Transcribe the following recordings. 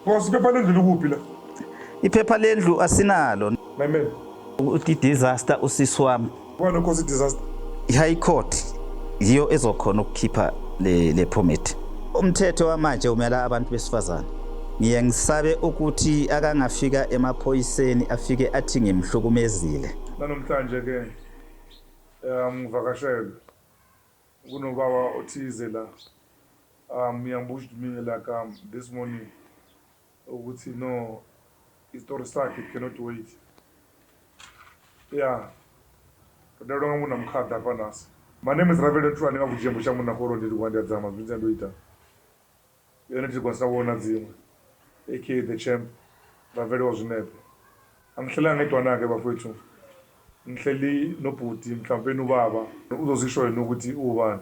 Iphepha lendlu likuphi la? Iphepha lendlu asinalo. Mamen. Uthi disaster usisi wami. Wena cause disaster. I-High Court yiyo ezokhona ukukhipha le permit. Umthetho wamanje umela abantu besifazane. Ngiyangisabe ukuthi akangafika emaphoyiseni afike athi ngimhlukumezile. Namhlanje ke ngivakashele kunobaba othize la. Ngiyambusha mina like this morning ukuthi no story sakhe cannot wait. Yeah. Kodwa ngomuna mkhada hapa nasi. My name is Ravel Ntwani ngavujembusha muna khoro ndi kwanda dzama zvitsa ndoita. Yena tikwasawona dzimwe. AK the champ Ravel wazinepe. Angihlela ngedwana ke bafowethu. Ngihleli nobhuti mhlawumbe ubaba uzozisho yena ukuthi ubani.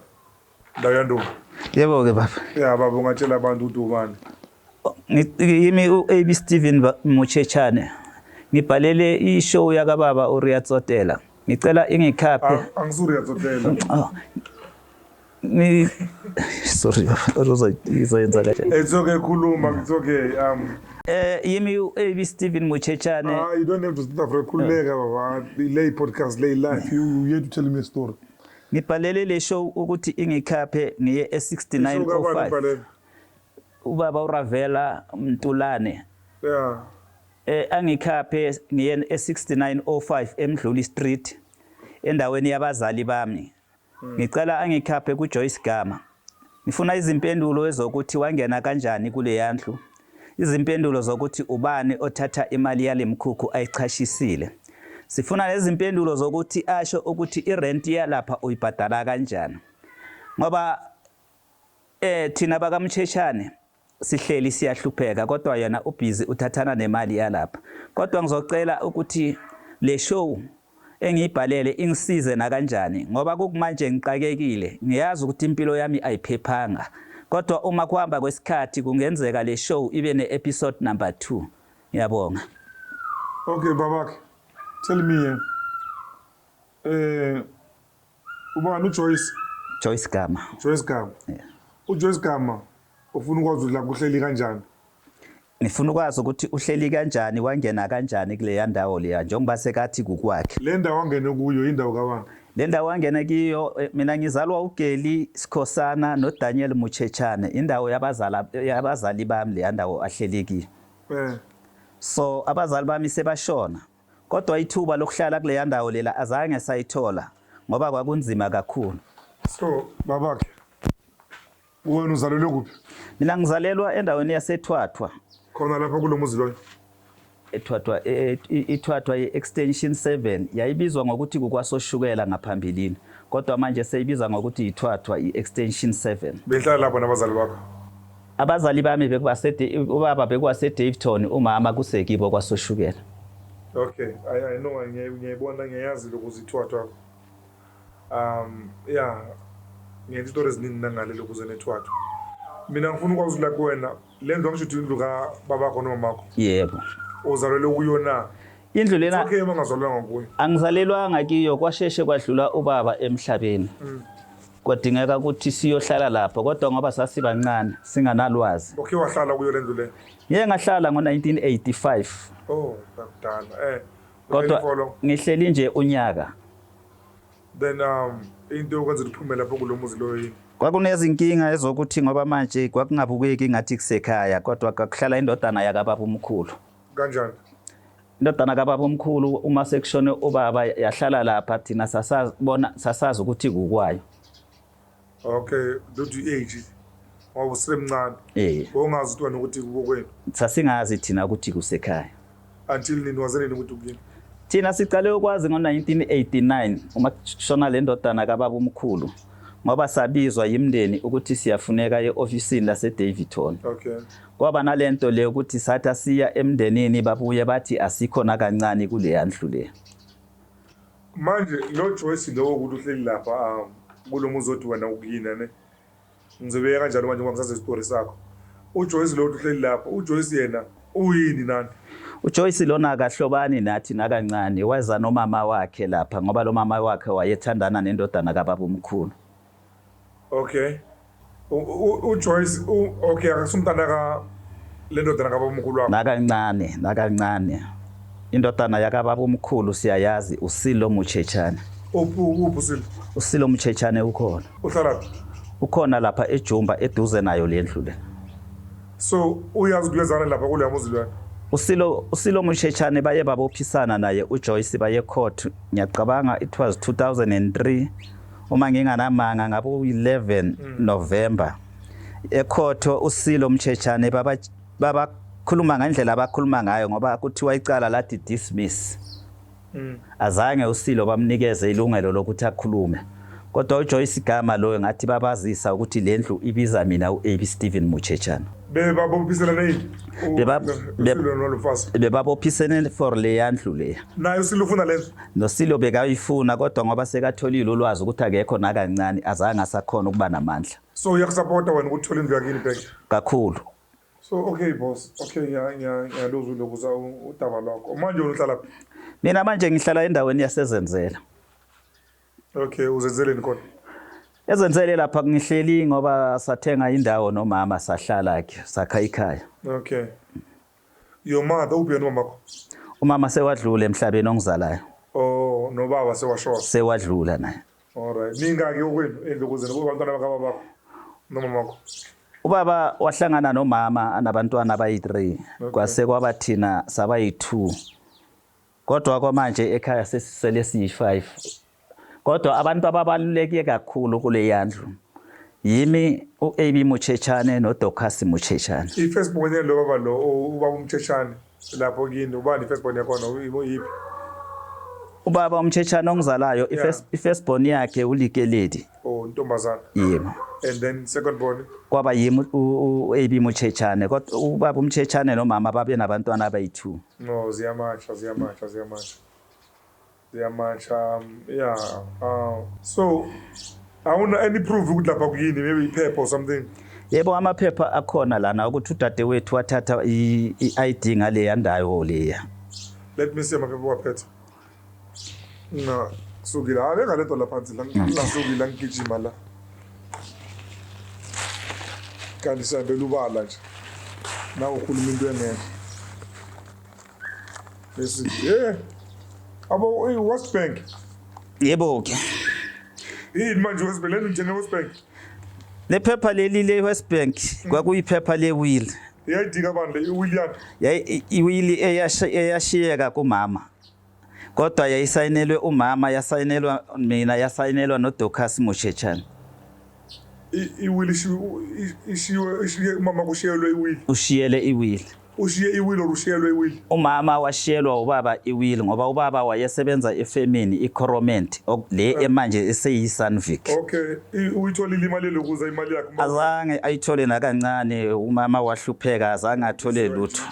Ndayando. Yebo ke baba. Yeah baba ungatshela abantu ukuthi ubani. Yimi uAB Steven Muchechane. Ngibhalele ishow yakababa uRiyatsotela. Ngicela ingikhaphe. Angizuri yatsotela. Sorry izoyenza kanjani? It's okay khuluma, it's okay. Yimi uAB Steven Muchechane. You don't have to start for khuleka baba. Lay podcast lay life. You here to tell me a story. Ngibhalele le show ukuthi ingikhaphe ngiye e6905. Ubaba uRavela Mtulane. Yeah. Angikhaphe ngiye e6905 eMdluli Street endaweni yabazali bami. Ngicela angikhaphe kuJoyce Gama. Ngifuna izimpendulo ezokuthi wangena kanjani kule yandlu. Izimpendulo zokuthi ubani othatha imali yale mkhukhu ayichashisile. Sifuna lezimpendulo zokuthi asho ukuthi irent yalapha uyibhadala kanjani. Ngoba thina bakamchechane sihleli siyahlupheka kodwa yena ubhizi uthathana nemali yalapha. Kodwa ngizocela ukuthi le show engiyibhalele ingisize na kanjani ngoba kumanje ngiqakekile. Ngiyazi ukuthi impilo yami ayiphephanga. Kodwa uma kuhamba kwesikhathi kungenzeka le show ibe ne-episode number 2. Ngiyabonga. Okay babakhe. Tell me ubani uJoyce? Joyce Gama. Joyce Gama. Yeah. uJoyce Gama ufuna ukwazi la kuhleli kanjani? Ngifuna ukwazi ukuthi uhleli kanjani wangena kanjani kule ndawo leya njengoba sekathi kukwakhe. Le ndawo wangene kuyo indawo kabani? Le ndawo wangena kiyo mina ngizalwa uGeli Sikhosana noDaniel Muchechane indawo yabazali bami le ndawo ahleli kiyo. So abazali bami sebashona. Kodwa ithuba lokuhlala kule ndawo lela azange sayithola ngoba kwakunzima kakhulu. So babakhe wena uzalelwe kuphi? Mina ngizalelwa endaweni yaseThwathwa. Khona lapha kulomuzi loyo. eThwathwa ithwathwa i-extension 7 yayibizwa ngokuthi kukwasoshukela ngaphambilini kodwa manje seyibiza ngokuthi ithwathwa i-extension 7. Behlala lapha nabazali bakho? Abazali bami ubaba bekwase Daveyton umama kusekibo kwasoshukela. Okay, I know ngiyayibona ngiyazi lokuthi ithwathwa. Yeah. Ngiyazitori eziningi nangale lokuze nethwathwa. Mina ngifuna ukwazi la kuwena le ndlu ngisho indlu ka babakho nomamakho. Yebo. Uzalelwe kuyona. Indlu lena okay mangazalwanga kuyo. Angizalelwanga kiyo kwasheshe kwadlula ubaba emhlabeni. Kwadingeka ukuthi siyohlala lapha kodwa ngoba sasibancane singanalwazi. Okay wahlala kuyo le ndlu le? Ngeke ngahlala ngo1985. Oh, bakudala. Kodwa ngihleli nje unyaka. Then into yokwenza uphume lapho kulomuzi loyo. Kwakunezinkinga ezokuthi ngoba manje kwakungabukeki ngathi kusekhaya kodwa kwakuhlala indodana yakababa omkhulu. Kanjani? Indodana kababa omkhulu uma sekushone ubaba yahlala lapha thina sasazi ukuthi kukwayo. Okay, don't you age? Wawusemncane. Ongazi ukuthi nokuthi kubokwenu. Sasingazi thina ukuthi kusekhaya. Until nini wazenini ukuthi ukuyini? Thina siqale ukwazi ngo1989 uma kushona le ndodana kababa omkhulu. Ngoba sabizwa yimndeni ukuthi siyafuneka eofisini laseDaveyton. Okay. Kwaba nalento le ukuthi satha siya emndenini babuye bathi asikhona kancane kule yandlu le. Manje lo Joyce lo ukuthi uhleli lapha kulomuzi othi wena ukuyina ne. Ngizobeka kanjalo manje ngoba ngisazi istory sakho. uJoyce lo uhleli lapha, uJoyce yena uyini nani? uJoyce lona akahlobani nathi nakancane waza nomama wakhe lapha ngoba lo mama wakhe wayethandana nendodana kababa omkhulu. Okay. uJoyce okay akasumntana le ndodana kababa omkhulu wakho nakancane indodana yakababa omkhulu siyayazi uSilo Mutshechane. uphi uSilo Mutshechane ukhona ukhona lapha eJumba eduze nayo lendlu le. So uyazi ukuyezana lapha kuleya muzi lwana uSilo Mutshechane baye babophisana naye uJoyce baye court ngiyacabanga it was 2003 uma nginganamanga ngabo 11 November ecourt uSilo Mutshechane baba khuluma ngendlela abakhuluma ngayo ngoba kuthiwa icala lathi dismiss. Azange uSilo bamnikeze ilungelo lokuthi akhulume kodwa uJoyce Gama lo ngathi babazisa ukuthi lendlu ibiza mina uAB Stephen Mutshechane. Bebabophisana nini bebabophisene for le yandlu le nayo uSilo ufuna lendlu noSilo bekayifuna kodwa ngoba sekatholile ulwazi ukuthi akekho nakancane azange asakhona ukuba namandla. So uyakusupporta wena ukuthi uthola indlu yakini back kakhulu. So okay boss, okay ngiyaluzwa lokuza udaba lwakho. Manje uhlala lapha? Mina manje ngihlala endaweni yaseZenzela. Okay, uzenzeleni khona? Ezenzele lapha ngihleli ngoba sathenga indawo nomama sahlala ke sakha ikhaya. Okay. Your mother uphi yena umamakho? Umama sewadlula emhlabeni ongizalayo. Oh, nobaba sewashona. Sewadlula naye. Alright. Ningaki okwenu endlokuzeni kubantwana bakababa nomamakho? Ubaba wahlangana nomama anabantwana abayi3 kwase kwabathina sabayi2 kodwa kwamanje ekhaya sesisele siyi5 kodwa abantu ababaluleke kakhulu kule yandlu yimi uAB Mutshechane noDocas Mutshechane. Ifirst born lo baba lo ubaba uMtshechane lapho kini ubani first born yakho uyiphi? Ubaba uMtshechane ongizalayo ifirst born yakhe uLikeledi. Oh ntombazana. Yebo. And then second born kwaba yimi uAB Mutshechane kodwa ubaba uMtshechane nomama babe nabantwana abayi2. No ziyamacha yeah. So I want any proof ukuthi lapha kuyini maybe iphepha or something. Yebo amaphepha akhona lana ukuthi udadewethu wathatha iID ngale yandayo leya. Let me see amaphepha waphethe. No sukila ake ngale nto lapha phansi la sukila ngigijima la. Kanti sihambela ubala nje na ukhuluma into engekho bese abo West Bank yebo ke yini manje West Bank njenge West Bank lephepha leli le West Bank kwakuyiphepha le will yayidika bani le William iwill eyashiyeka kumama kodwa yayisayinelwe umama yasayinelwa mina yasayinelwa noDocas Mutshechane. Iwill ishiye umama kushiyelwe iwill ushiyele iwill ushiye iwill orushiyelwe iwill umama washiyelwa ubaba iwill ngoba ubaba wayesebenza efemini iCoromant le emanje eseyiSunvic. Okay uyitholile imali lokuza imali yakhe azange ayithole nakancane umama wahlupheka azange athole lutho.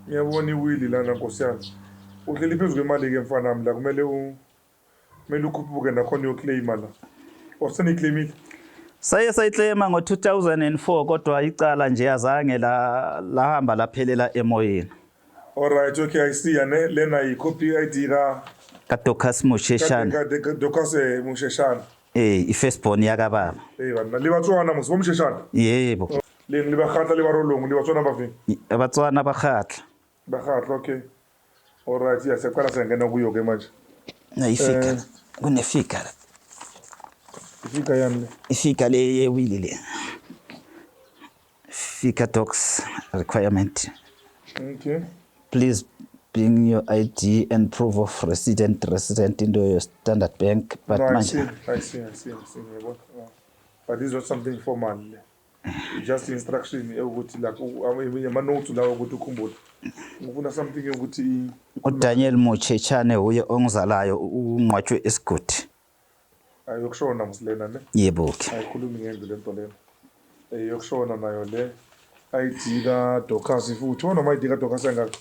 Ngiyabona iwill lana Nkosi yami uhleli phezulu kwemali ke mfana nami la kumele ukhuphuke nakhona uyoclaim la oseniclaimile sayiklema ngo2004 kodwa icala nje azange lahamba laphelela emoyeni. Alright, okay, I see ane lena icopy ID ka Docas Mutshechane Docas Mutshechane ifirst born yakababa bana libatswana musibomtshechane yebo leni libakhatla libarolongo libatswana bafini abatswana bakhatla okay. Alright, yes siyaqala sengena kuyo ke manje nayifika kunefika la ifika yami ifika le yewili le fika docs requirement. Okay, please bring your ID and proof of resident into your Standard Bank but no, I see but this was something formal just instruction ukuthi la ama notes la ukuthi ukhumbule ngifuna something ukuthi uDaniel Mutshechane uye ongizalayo ungqwatshwe esigodi ayokushona musilena ne yebo ke ayikhulumi ngendlu lento lena yokushona nayo le ID ka Docas futhi wona ID ka Docas engaka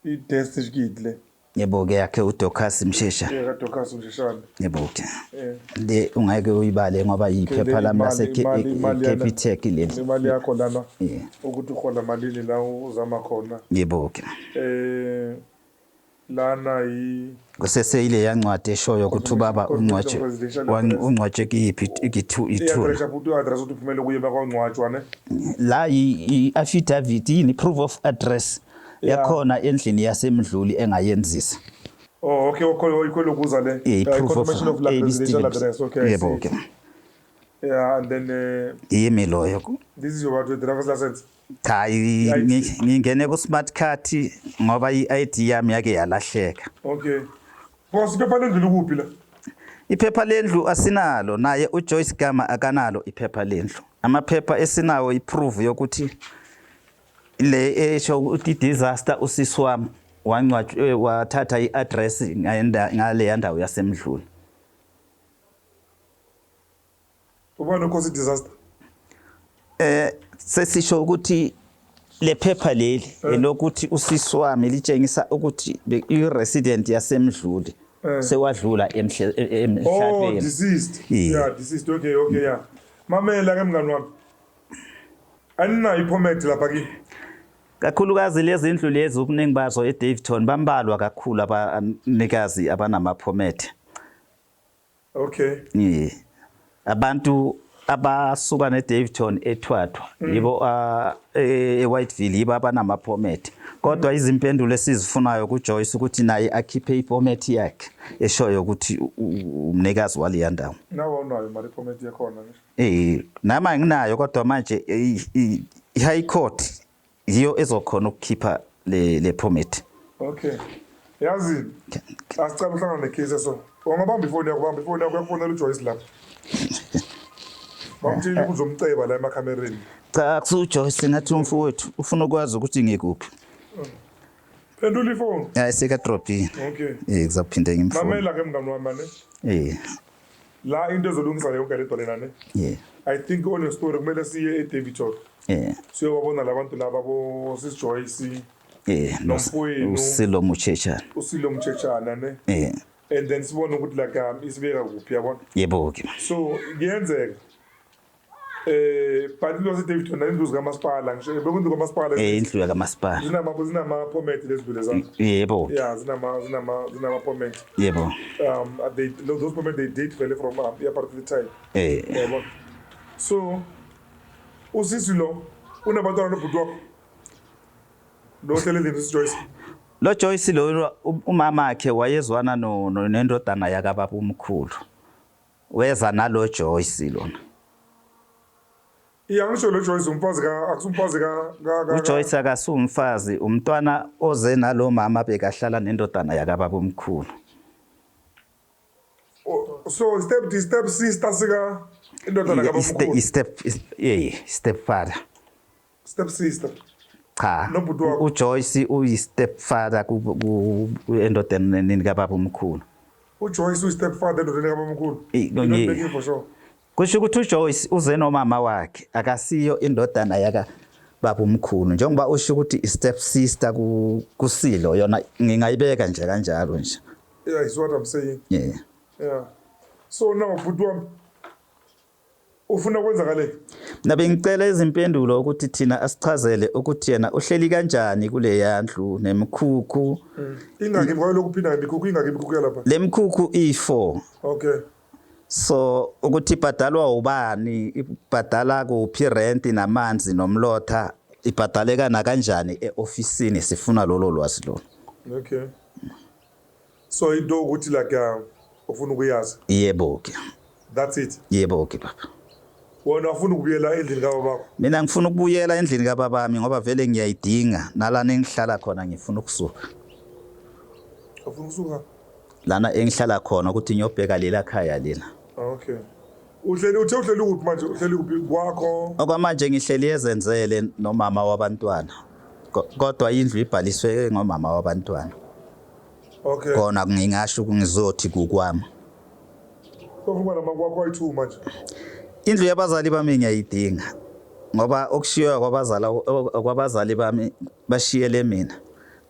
i-death certificate le yebo ke yakhe uDocas Mutshechane ka Docas Mutshechane yebo ke le ungeke uyibale ngoba yiphepha lami lase-Capitec le imali yakho lana ukuthi uhola malini la uzama khona yebo ke lana kuseseyile yancwadi eshoyo ukuthi ubaba ungcwatshe kiyiphi ithuba address futhi address uthi uphumele kuye bakwancwatshwa ne la i-affidavit yini proof of address yakhona endlini yasemdluli engayenzisa. Oh okay ukolokuza le confirmation of residential address okay yebo okay yeah and then yimi loyo this is your driver's license. Hayi ngingene ku smart card ngoba i-ID yami yake yalahleka. Okay. Boss iphepha lendlu kuphi la? Iphepha lendlu asinalo naye uJoyce Gama akanalo iphepha lendlu. Amaphepha esinawo iprove yokuthi le esho ukuthi disaster usisi wami wancwatshwe wathatha iaddress ngale yandawo yasemdluli. Ubani ukhosi disaster? Sesisho ukuthi le phepha leli elokuthi usisi wami litshengisa ukuthi i-resident yasemdluli sewadlula emhlabeni. Oh deceased. Yeah deceased okay yeah. Mamela ke mngani wami. Anina ipermit lapha kimi. Kakhulukazi lezi indlu lezi ukuningi bazo eDaveyton bambalwa kakhulu abanikazi abanama permit. Okay. Abantu abasuka neDaveyton eThwathwa yibo eWhiteville yibo abanama permit. Kodwa izimpendulo esizifunayo kuJoyce ukuthi naye akhiphe ipermit yakhe eshoyo ukuthi umnikazi wale ndawo. Nawo unayo mali permit yakhona nje. Nama nginayo kodwa manje i-High Court yiyo ezokhona ukukhipha le permit. Okay. Yazi asicela uhlangana necase so. Ungabamba ifoni yakho yafonela uJoyce lapha. Bamtshela ukuthi uzomceba la emakhamereni. Cha kusuJoyce ngathi umfowethu ufuna ukwazi ukuthi ngikuphi. Pendula ifoni. Hayi seka drop yini. Okay. Ngizaphinda ngimfone. Mamela ke mngani wami ne. La into ezolungisa le yonke lento lena ne. I think on your story kumele siye eDaveyton. Siyobona labantu laba bo Sis Joyce. Usilo Mutshechana ne. And then sibone ukuthi like isibeka kuphi yabona. Yebo ke. So kuyenzeka but lo seDaveyton indlu zikamasipala ngisho bekundu kamasipala indlu yakamasipala zinama permit lezibule zami. Yebo. Yeah zinama permit. Yebo. Those permit they date value from part of the time. Yebo. So usisi lo unabantwana nobhuti wakho lo hlelele Sis Joyce. Lo Joyce lo umama wakhe wayezwana nendodana yakababa umkhulu. Weza nalo Joyce lona. Iyangisho lo Joyce umfazi akusumfazi uJoyce akasumfazi umntwana oze nalo mama bekahlala nendodana yakababa umkhulu. So step sister sika indodana yakababa umkhulu. Step father. Step sister. Cha. uJoyce uyi step father ku endodeni kababa umkhulu. uJoyce uyi step father endodeni kababa umkhulu. For sure. Kusho ukuthi uJoyce uze nomama wakhe akasiyo indodana yaka baba umkhulu njengoba usho ukuthi i step sister kuSilo yona ngingayibeka nje kanjalo nje. Yeah, is what I'm saying. Yeah. So now bhuti wami ufuna kwenza kale. Nabe ngicela izimpendulo ukuthi thina asichazele ukuthi yena uhleli kanjani kule yandlu nemkhukhu. Ingaki ngoba lokuphinda ngemkhukhu ingaki imkhukhu lapha. Lemkhukhu i4. Okay. So ukuthi ibhadalwa ubani ibhadala kuphi rent namanzi nomlotha ibhadaleka na kanjani eofisini sifuna lolo lwazi lo. Okay. So into ukuthi like ufuna ukuyazi. Yebo ke. That's it. Yebo ke baba. Wona ufuna ukubuyela endlini kababa bakho? Mina ngifuna ukubuyela endlini kababa bami ngoba vele ngiyayidinga nalana engihlala khona ngifuna ukusuka. Ufuna ukusuka? Lana engihlala khona ukuthi ngiyobheka lela khaya lena. Okay. Uhleli kuphi manje? Uhleli kuphi kwakho? Okwamanje ngihleli ezenzele nomama wabantwana. Kodwa indlu ibhaliswe ngomama wabantwana. Okay. Kona ngingasho kungizothi kukwami. Sokuba namakwakho ayi2 manje. Indlu yabazali bami ngiyayidinga ngoba okushiya kwabazali bami bashiyele mina.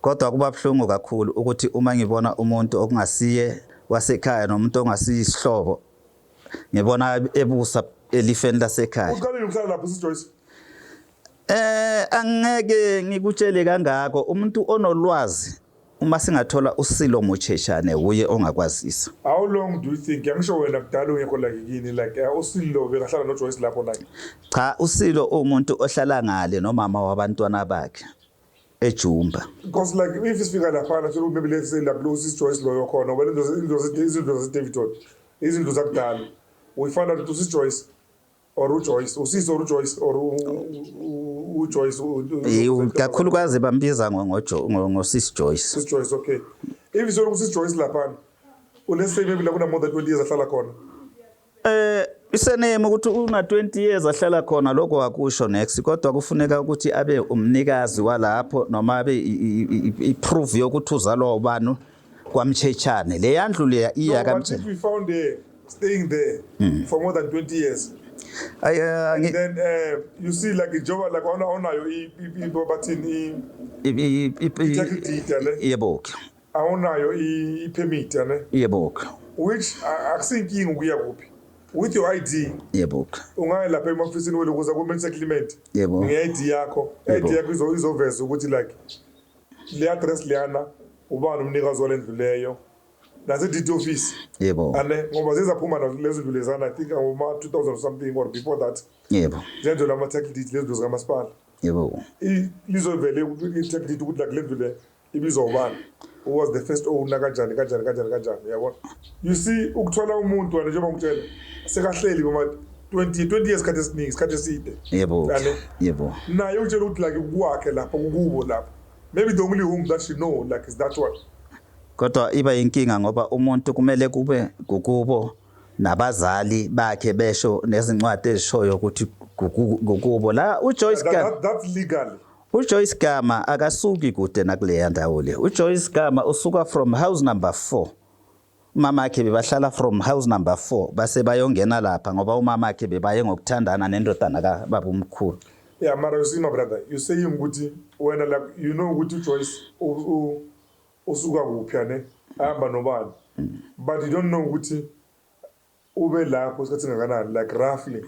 Kodwa kuba buhlungu kakhulu ukuthi uma ngibona umuntu okungasiye wasekhaya nomuntu ongasiye isihlobo ngibona ebusa elifeni lasekhaya. Uqale ukuhlala lapho Sis Joyce? Angeke ngikutshele kangako umuntu onolwazi uma singathola uSilo Mucheshane uye ongakwazisa. How long do you think yangisho wena kudala ungekho like kini like uSilo bekahlala no Joyce lapho like? Cha uSilo umuntu ohlala ngale nomama wabantwana bakhe eJumba. Because like if isifika lapha so maybe let's say la Blues Joyce loyo khona wena izinto Davidton izinto zakudala we find out to Joyce or uJoyce usizo uJoyce or uJoyce kakhulukazi bambiza ngoSis Joyce. Sis Joyce, okay. If it's your Sis Joyce lapha let's say maybe la kuna more than 20 years ahlala khona. Iseneme ukuthi una 20 years ahlala khona lokho akusho next kodwa kufuneka ukuthi abe umnikazi walapho noma abe iproof yokuthi uzalwa ubani kwaMchechane le yandlu le iya kaMchechane. If we found there staying there for more than 20 years and then you see like ijoba like onayo ibathini i-title deed yebo awunayo i-permit yebo which akusinkinga ukuya kuphi with your ID yebo ungaya lapha emafisini wena ukuza ku settlement yebo nge-ID yakho i-ID yakho izoveza ukuthi like le address liyana ubani umnikazi walendlu leyo nase deed office yebo ane ngoba zizaphuma lezo ndlu lezana I think ngoma 2000 something or before that yebo zenzo lama title deed lezo zikamasipala yebo lizovele i-title deed ukuthi like lendlu le ibizwa ubani who was the first owner kanjani yabona. You see ukuthola umuntu wena njengoba ngitshela sekahleli boma 20 years kade esiningi isikhathi eside yebo naye utshela ukuthi like kwakhe lapha kukubo lapha maybe the only home that she know like is that one. Kodwa iba inkinga ngoba umuntu kumele kube kukubo nabazali bakhe besho nezincwadi ezishoyo ukuthi kukubo la uJoyce Gama that's legal. uJoyce Gama akasuki kude nakuleya ndawo le. uJoyce Gama usuka from house number 4. Umama akhe bebahlala from house number 4 base bayongena lapha ngoba umama akhe bebaye ngokuthandana nendodana kababa umkhulu. Yeah, mara you see my brother, you saying ukuthi wena like you know ukuthi uJoyce usuka kuphi ane ahamba nobani but you don't know ukuthi ube lapho isikhathi singakanani like roughly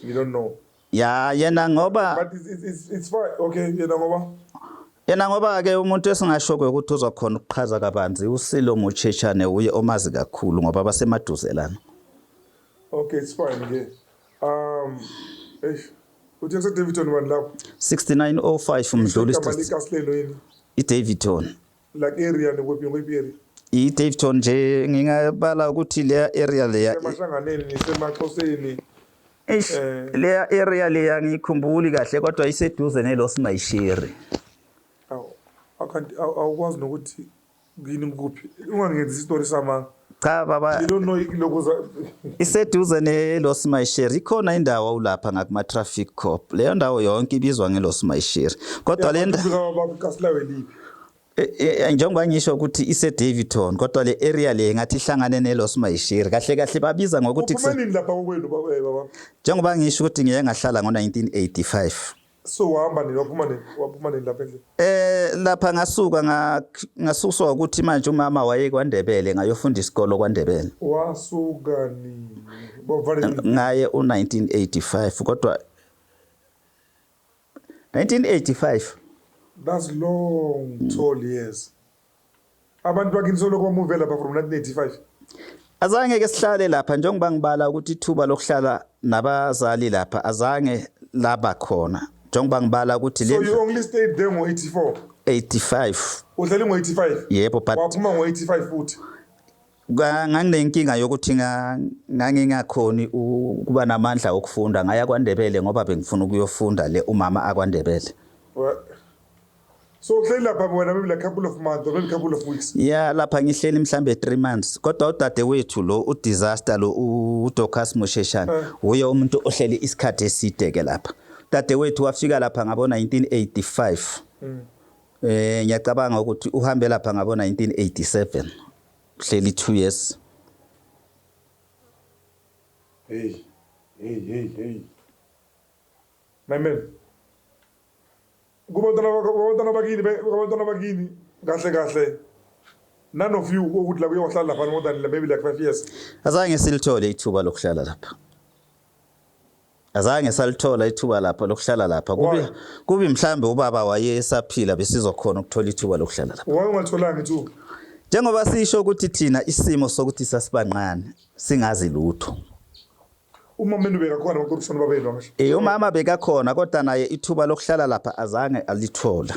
you don't know. Yeah yena ngoba but it's fine okay yena ngoba ke umuntu esingashokwe ukuthi uzokhona ukuqhaza kabanzi uSilo Mucheshane uye omazi kakhulu ngoba basemaduzelana. Okay it's fine ke uthi ese Davidton wani lapho 6905 uMdluli Street iDavidton like area nekuphi area iDavidton nje ngingabala ukuthi le area leya emashanganeni nisemaXhoseni le area leya ngikhumbuli kahle kodwa iseduze neLosmayshiri. Awukwazi nokuthi ngini kuphi ungangenzi istory sama cha baba you don't know ilokuza iseduze neLosmayshiri ikhona indawo ulapha ngakuma traffic cop leyo ndawo yonke ibizwa ngeLosmayshiri kodwa le ndawo kaSilawe lipi njengoba ngisho ukuthi iseDavidton kodwa le area le ngathi ihlangane neLosmayshiri kahle babiza ngokuthi kufanele lapha kokwenu baba njengoba ngisho ukuthi ngiye ngahlala ngo1985. So wahamba nini waphuma nini lapha endle lapha ngasuswa ukuthi manje umama waye kwaNdebele ngayofunda isikolo kwaNdebele. Wasuka nini bavale ngaye u1985 kodwa 1985 that's long tall years. Abantu bakini solo komove lapha from 1985. Azange ke sihlale lapha njengoba ngibala ukuthi ithuba lokuhlala nabazali lapha azange laba khona. Njengoba ngibala ukuthi le So you only stayed there ngo84. 85. Uhlale ngo85? Yebo but waphuma ngo85 futhi. Nganginenkinga yokuthi ngangingakhoni kuba namandla okufunda ngaya kwaNdebele ngoba bengifuna ukuyofunda le umama akwaNdebele. So uhleli lapha wena maybe like a couple of months or maybe a couple of weeks. Yeah lapha ngihleli mhlambe 3 months kodwa udade wethu lo udisaster lo uDocas Mucheshane uye umuntu ohleli isikhathi eside ke lapha. Udade wethu wafika lapha ngabo 1985. Ngiyacabanga ukuthi uhambe lapha ngabo 1987. Uhleli 2 years. Hey. My man. Kubantwana bakini kahle none of you ukuthi la kuyohlala lapha more than maybe like 5 years. Azange silithole ithuba lokuhlala lapha. azange salithola ithuba lapha lokuhlala lapha kubi mhlambe ubaba waye esaphila besizokhona ukuthola ithuba lokuhlala lapha why ungatholanga ithuba njengoba sisho ukuthi thina isimo sokuthi sasibanqane singazi lutho umama wenu bekakhona bakurushana babenu ngisho umama bekakhona kodwa naye ithuba lokuhlala lapha azange alithola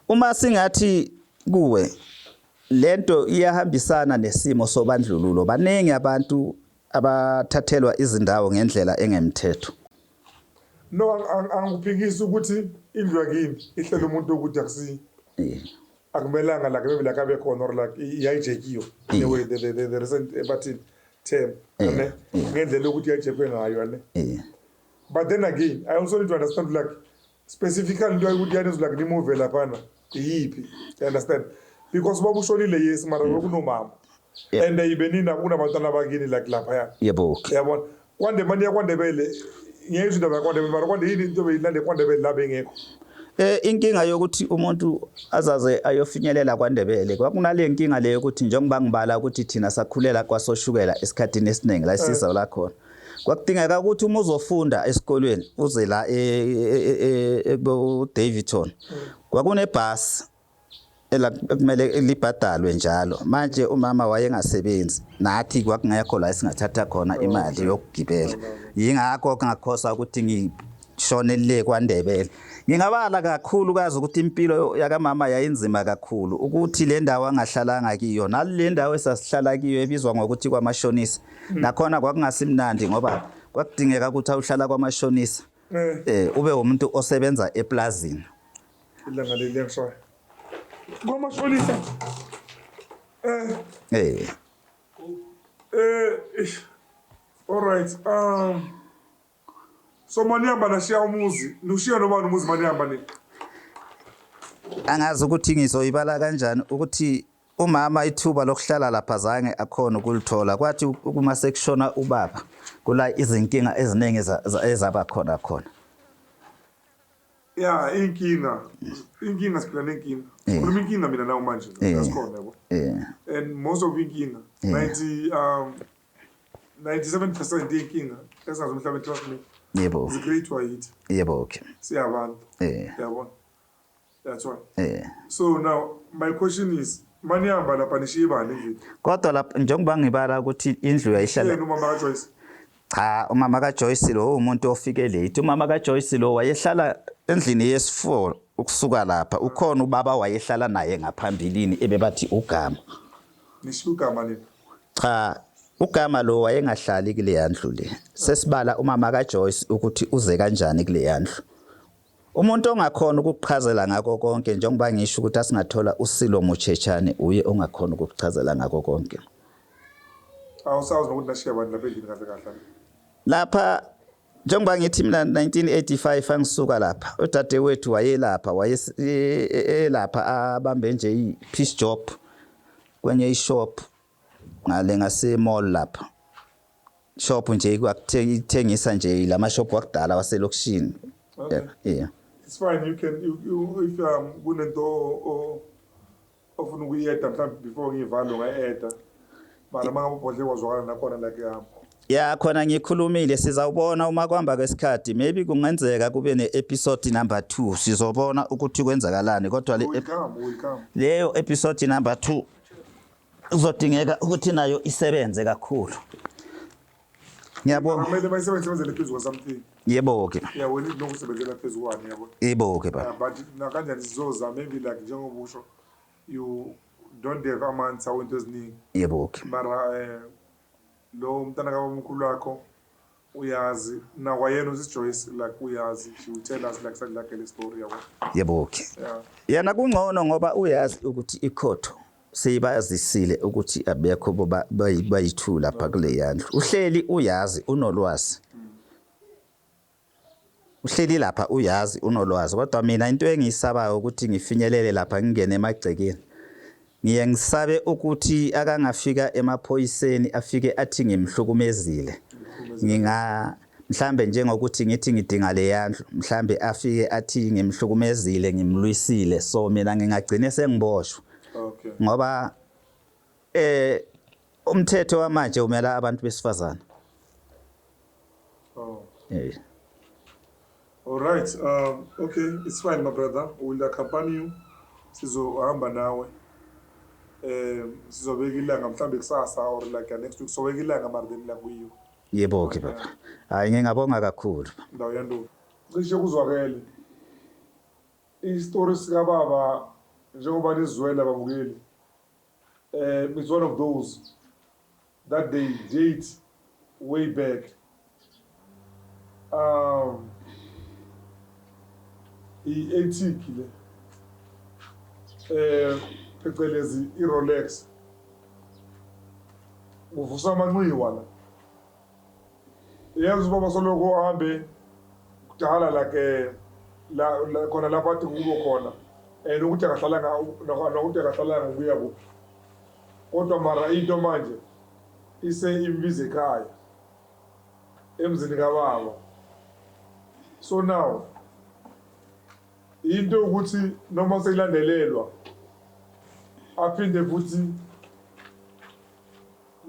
uma singathi kuwe lento iyahambisana nesimo sobandlululo baningi abantu abathathelwa izindawo ngendlela engemthetho no angikuphikisi ukuthi indlu yakini ihlela umuntu ukuthi akusi akumelanga la kube la kabe khona or like iyayijekiyo anyway the recent ebathini term ne ngendlela ukuthi yayijekwe ngayo ne but then again I also need to understand like specifically into ukuthi yani like remove lapha yipi you understand because babushonile yes mara kunomama and ibenina kunabantwana bakini like lapha ya yebo yabona kwande manje yakwandebele ngiyizwe indaba yakwandebele mara kwande yini into beyilande kwandebele la bengekho inkinga yokuthi umuntu azaze ayofinyelela kwaNdebele kwakunale inkinga leyo ukuthi njengoba ngibala ukuthi thina sakhulela kwasoshukela esikhatini esiningi la isiza la khona kwakudingeka ukuthi uma uzofunda esikolweni uze la eDavidton kwakunebus kumele libhadalwe njalo manje umama wayengasebenzi nathi kwakungekho la singathatha khona imali yokugibela yingakho ngakhosa ukuthi ngishone le kwaNdebele ngingabala kakhulu kazi ukuthi impilo yakamama yayinzima kakhulu ukuthi le ndawo angahlalanga kiyo nale ndawo esasihlala kiyo ebizwa ngokuthi kwamashonisa nakhona kwakungasimnandi ngoba kwakudingeka ukuthi awuhlala kwamashonisa ube umuntu osebenza eplazini ilanga leli ngisho kwamashonisa all right so maniyamba nashiya umuzi lushiya nobani umuzi maniyamba ni angazi ukuthi ngizoyibala kanjani ukuthi umama ithuba lokuhlala lapha zange akhona ukulithola kwathi uma sekushona ubaba kula izinkinga eziningi ezaba khona yeah inkinga siphila nenkinga kukhuluma inkinga mina nawo manje ngasikhona yabo and most of inkinga 97% inkinga esazo mhlawumbe trust me yebo is great white yebo okay siyabantu yabona that's why so now my question is maniyamba lapha nishibani nje kodwa lapha njengoba ngibala ukuthi indlu yayihlala umama kaJoyce cha umama kaJoyce lo umuntu ofike late umama kaJoyce lo wayehlala endlini yes4 ukusuka lapha ukhona ubaba wayehlala naye ngaphambilini ebebathi ugama nisho ugama leni cha ugama lo wayengahlali kule yandlu le sesibala umama kaJoyce ukuthi uze kanjani kule yandlu umuntu ongakhona ukuchazela ngako konke njengoba ngisho ukuthi asingathola uSilo Muchechane uye ongakhona ukuchazela ngako konke awusazi nokuthi nashiya abantu lapha endlini kahle kahle lapha njengoba ngithi mina 1985 angisuka lapha udadewethu wayelapha wayelapha abambe nje ipiece job kwenye ishop ngale ngase mall lapha shop nje kwakuthengisa nje lama shop wakudala waselokishini yeah it's fine you can if kunento ofuna ukuyeda mhlawumbe before ngivalo ngaeda mara mangabodle kwazwakala nakhona like ya khona ngikhulumile sizawubona uma kwamba kwesikhathi maybe kungenzeka kube neepisode number 2 sizobona ukuthi kwenzakalani kodwa leyo episode number 2 uzodingeka ukuthi nayo isebenze kakhulu ngiyabona kumele bayisebenzele phezulu something yebo ke yeah we need nokusebenzela phezulu kwani yabo yebo ke ba but na kanjani sizoza maybe like njengobusho you don't have amanzi awento eziningi yebo ke mara lo mntana kabamkhulu wakho uyazi na wayena uSijoyce like uyazi she will tell us like le story yabo yebo ke yana kungcono ngoba uyazi ukuthi ikhotho seyibazisile ukuthi abekho bayithula lapha kule yandlu uhleli uyazi unolwazi uhleli lapha uyazi unolwazi kodwa mina into engiyisabayo ukuthi ngifinyelele lapha ngingene emagcekeni ngiyengisabe ukuthi akangafika emaphoyiseni afike athi ngimhlukumezile mhlambe njengokuthi ngithi ngidinga le yandlu mhlambe afike athi ngimhlukumezile ngimlwisile so mina ngingagcine sengiboshwe okay ngoba umthetho wamanje umela abantu besifazana right, okay, it's fine my brother, we'll accompany you. Sizohamba nawe. Sizobeka ilanga mhlambe kusasa or like next week. Sobeka ilanga mara then la kuyiyo. Yebo-ke baba. Hayi ngingabonga kakhulu. Ndawo yandulo. Cishe kuzwakele. Istory sika baba njengoba nizwela babukeli. It's one of those that they date way back. I-antique le. Phecelezi i-Rolex. Uvusa amanxiwa la. Yazi baba soloko ahambe kudala la khona lapha athi kubo khona. Nokuthi akahlala nokuthi akahlala ngokuya kuphi. Kodwa mara into manje ise imbize ekhaya emzini kababa. So now into ukuthi noma seyilandelelwa aphinde futhi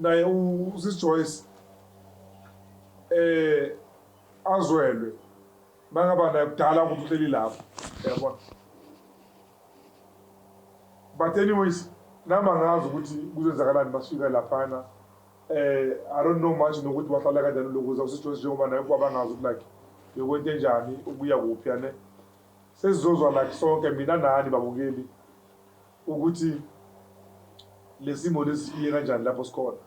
naye uSis Joyce azwelwe mangaba naye kudala ukuthi uhleli lapho yabona. But anyways nama ngazi ukuthi kuzenzakalani masifika laphana. I don't know much nokuthi wahlala kanjani lokuza uSis Joyce njengoba naye kuba bangazi ukuthi like bekwente njani ubuya kuphi yane. Sesizozwa like sonke mina nani babukeli ukuthi lesimo lesifike kanjani lapho sikhona.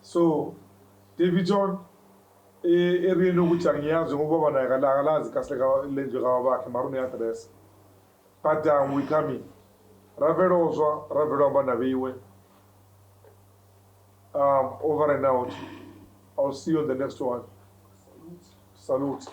So David John eriyeni ukuthi angiyazi ngoba naye akalazi kahle lenje kawa bakhe mara une address. But we coming. Ravelo ozwa, Ravelo abana beyiwe. Over and out. I'll see you on the next one. Salute.